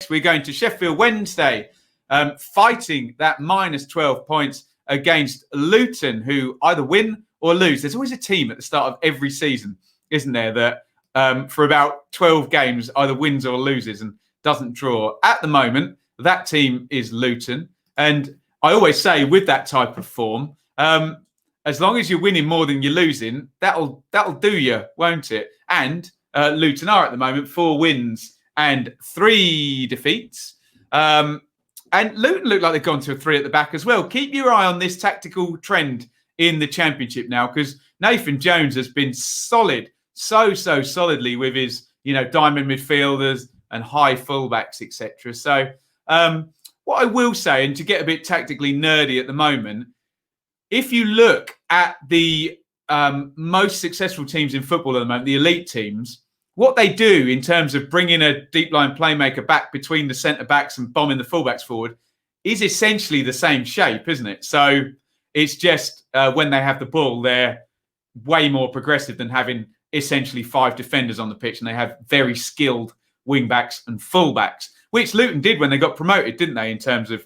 next, we're going to Sheffield Wednesday, fighting that minus 12 points against Luton, who either win or lose. There's always a team at the start of every season, isn't there, that for about 12 games either wins or loses and doesn't draw. At the moment, that team is Luton. And I always say with that type of form, as long as you're winning more than you're losing, that'll do you, won't it? And Luton are at the moment 4 wins and 3 defeats. And Luton look like they've gone to a 3 at the back as well. Keep your eye on this tactical trend in the Championship now, because Nathan Jones has been solid, so solidly with his, diamond midfielders and high fullbacks, etc. So what I will say, and to get a bit tactically nerdy at the moment, if you look at the most successful teams in football at the moment, the elite teams, what they do in terms of bringing a deep line playmaker back between the centre-backs and bombing the fullbacks forward is essentially the same shape, isn't it? So it's just when they have the ball, they're way more progressive than having essentially 5 defenders on the pitch, and they have very skilled wing-backs and full-backs, which Luton did when they got promoted, didn't they, in terms of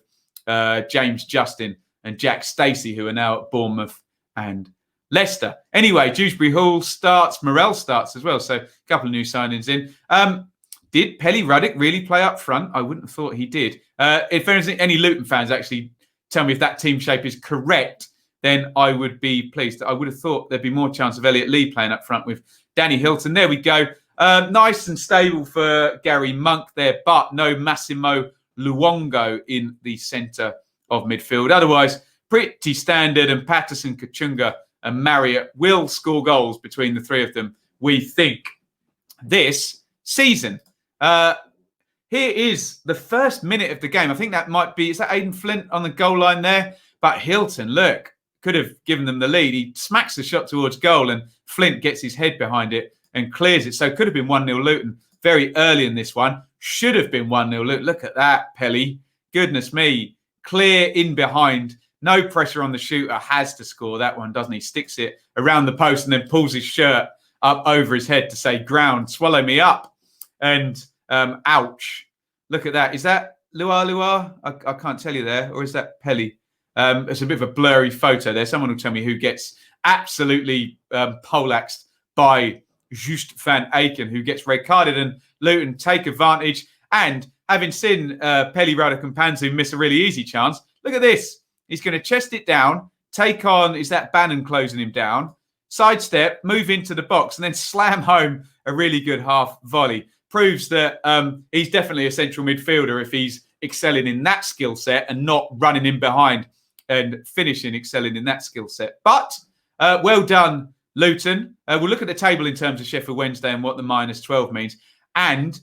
James Justin and Jack Stacey, who are now at Bournemouth and Leicester. Anyway, Dewsbury Hall starts, Morel starts as well, so a couple of new signings in. Did Pelly Ruddock really play up front? I wouldn't have thought he did. If there's any Luton fans actually tell me if that team shape is correct, then I would be pleased. I would have thought there'd be more chance of Elliot Lee playing up front with Danny Hilton. There we go. Nice and stable for Gary Monk there, but no Massimo Luongo in the centre of midfield. Otherwise, pretty standard, and Patterson, Kachunga and Marriott will score goals between the 3 of them, we think, this season. Here is the first minute of the game. I think that might be, is that Aidan Flint on the goal line there? But Hilton, look, could have given them the lead. He smacks the shot towards goal and Flint gets his head behind it and clears it. So it could have been 1-0 Luton very early in this one. Should have been 1-0 Luton. Look at that, Pelly. Goodness me. Clear in behind. No pressure on the shooter. Has to score that one, doesn't he? Sticks it around the post and then pulls his shirt up over his head to say, ground, swallow me up. And ouch. Look at that. Is that Lua? I can't tell you there. Or is that Pelly? It's a bit of a blurry photo there. Someone will tell me who gets absolutely poleaxed by Just van Aken, who gets red carded, and Luton take advantage. And having seen Pelly, Ruddock and Panzu miss a really easy chance, look at this. He's going to chest it down, take on, is that Bannon closing him down, sidestep, move into the box, and then slam home a really good half volley. Proves that he's definitely a central midfielder if he's excelling in that skill set and not running in behind and finishing, excelling in that skill set. But well done, Luton. We'll look at the table in terms of Sheffield Wednesday and what the minus 12 means. And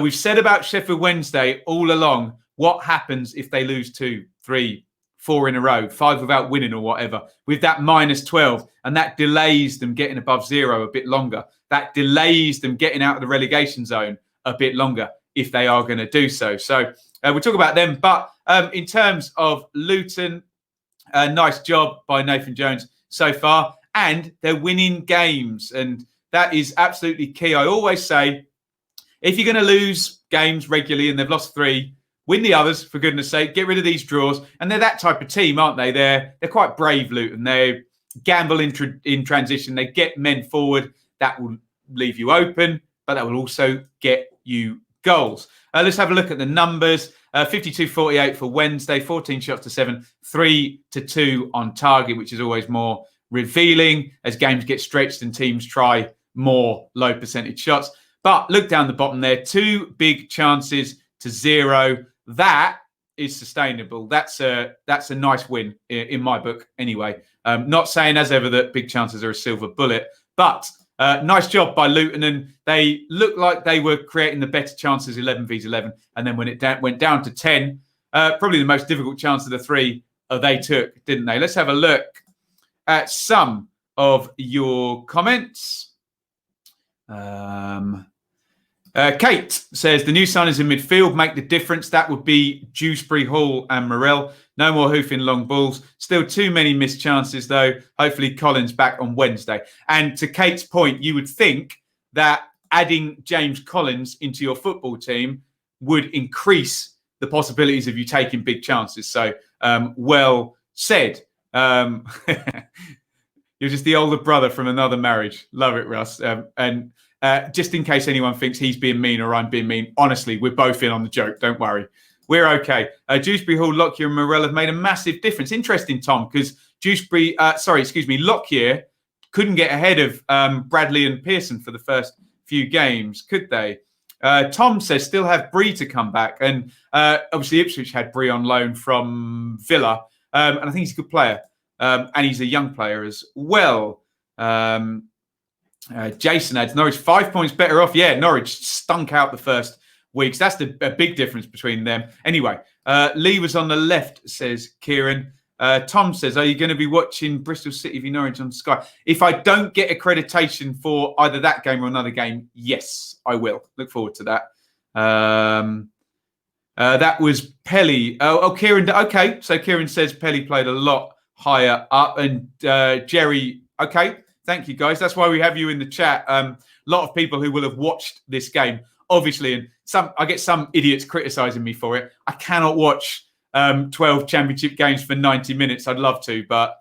we've said about Sheffield Wednesday all along, what happens if they lose 2, 3, 4 in a row, 5 without winning or whatever, with that minus 12. And that delays them getting above 0 a bit longer. That delays them getting out of the relegation zone a bit longer if they are going to do so. So we'll talk about them. But in terms of Luton, nice job by Nathan Jones so far. And they're winning games. And that is absolutely key. I always say, if you're going to lose games regularly and they've lost 3, win the others, for goodness sake. Get rid of these draws. And they're that type of team, aren't they? They're quite brave, Luton. They gamble in transition. They get men forward. That will leave you open, but that will also get you goals. Let's have a look at the numbers. 52-48 for Wednesday, 14 shots to 7, 3-2 on target, which is always more revealing as games get stretched and teams try more low percentage shots. But look down the bottom there, 2 big chances to 0. That is sustainable. That's a nice win in my book anyway. Not saying as ever that big chances are a silver bullet, but nice job by Luton, and they looked like they were creating the better chances 11 v 11. And then when it went down to 10, probably the most difficult chance of the 3 they took, didn't they? Let's have a look at some of your comments. Kate says, the new signings in midfield make the difference. That would be Dewsbury Hall and Morel. No more hoofing long balls. Still too many missed chances, though. Hopefully Collins back on Wednesday. And to Kate's point, you would think that adding James Collins into your football team would increase the possibilities of you taking big chances. So, well said. You're just the older brother from another marriage. Love it, Russ. And just in case anyone thinks he's being mean or I'm being mean, honestly, we're both in on the joke. Don't worry. We're okay. Dewsbury Hall, Lockyer and Morell have made a massive difference. Interesting, Tom, because Lockyer couldn't get ahead of Bradley and Pearson for the first few games, could they? Tom says still have Bree to come back. And obviously Ipswich had Bree on loan from Villa. And I think he's a good player. And he's a young player as well. Jason adds, Norwich 5 points better off. Yeah, Norwich stunk out the first weeks. That's a big difference between them. Anyway, Lee was on the left, says Kieran. Tom says, are you going to be watching Bristol City v Norwich on Sky? If I don't get accreditation for either that game or another game, yes, I will. Look forward to that. That was Pelly. Oh, Kieran. Okay, so Kieran says Pelly played a lot higher up. And Jerry, okay, thank you, guys. That's why we have you in the chat. A lot of people who will have watched this game, obviously, and I get some idiots criticising me for it. I cannot watch 12 championship games for 90 minutes. I'd love to, but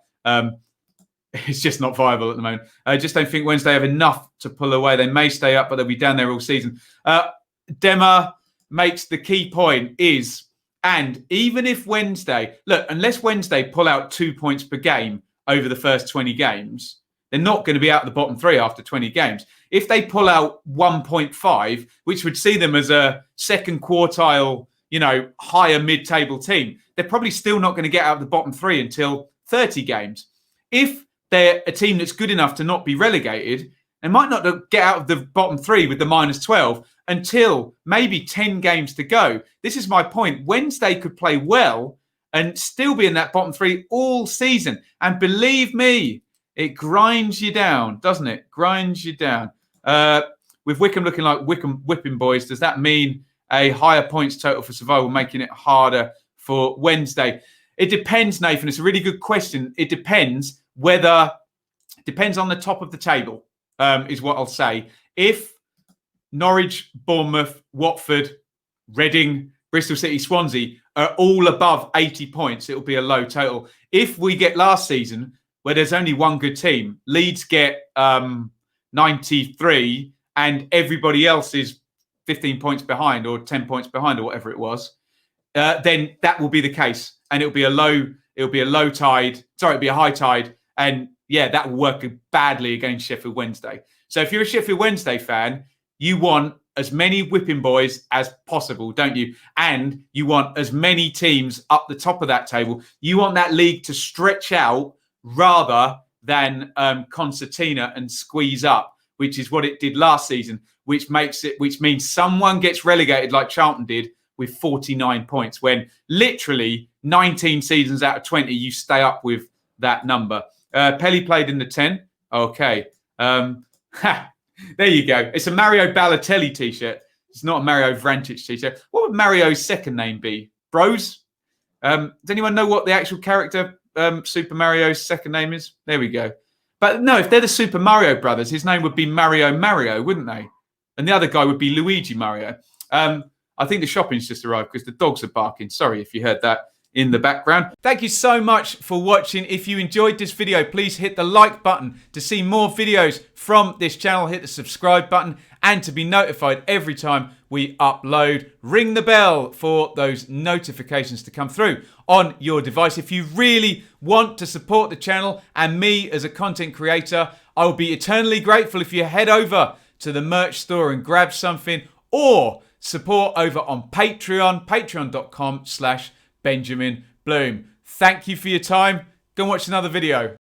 it's just not viable at the moment. I just don't think Wednesday have enough to pull away. They may stay up, but they'll be down there all season. Dema makes the key point is, and even if Wednesday, look, unless Wednesday pull out 2 points per game over the first 20 games, they're not going to be out of the bottom three after 20 games. If they pull out 1.5, which would see them as a second quartile, higher mid-table team, they're probably still not going to get out of the bottom three until 30 games. If they're a team that's good enough to not be relegated, they might not get out of the bottom three with the minus 12 until maybe 10 games to go. This is my point. Wednesday could play well and still be in that bottom three all season. And believe me, it grinds you down, doesn't it? Grinds you down. With Wickham looking like whipping boys, does that mean a higher points total for survival, making it harder for Wednesday? It depends, Nathan. It's a really good question. It depends on the top of the table, is what I'll say. If Norwich, Bournemouth, Watford, Reading, Bristol City, Swansea are all above 80 points, it'll be a low total. If we get last season, where there's only one good team, Leeds get 93 and everybody else is 15 points behind or 10 points behind or whatever it was, then that will be the case. And it'll be a high tide. And yeah, that will work badly against Sheffield Wednesday. So if you're a Sheffield Wednesday fan, you want as many whipping boys as possible, don't you? And you want as many teams up the top of that table. You want that league to stretch out rather than concertina and squeeze up, which is what it did last season, which means someone gets relegated like Charlton did with 49 points, when literally 19 seasons out of 20, you stay up with that number. Pelly played in the 10. Okay. There you go. It's a Mario Balotelli t-shirt. It's not a Mario Vrancic t-shirt. What would Mario's second name be? Bros? Does anyone know what the actual character Super Mario's second name is? There we go. But no, if they're the Super Mario brothers, his name would be Mario, wouldn't they? And the other guy would be Luigi Mario. I think the shopping's just arrived because the dogs are barking. Sorry if you heard that in the background. Thank you so much for watching. If you enjoyed this video, please hit the like button to see more videos from this channel. Hit the subscribe button and to be notified every time we upload. Ring the bell for those notifications to come through on your device. If you really want to support the channel and me as a content creator, I will be eternally grateful if you head over to the merch store and grab something, or support over on Patreon, patreon.com/Benjamin Bloom. Thank you for your time. Go and watch another video.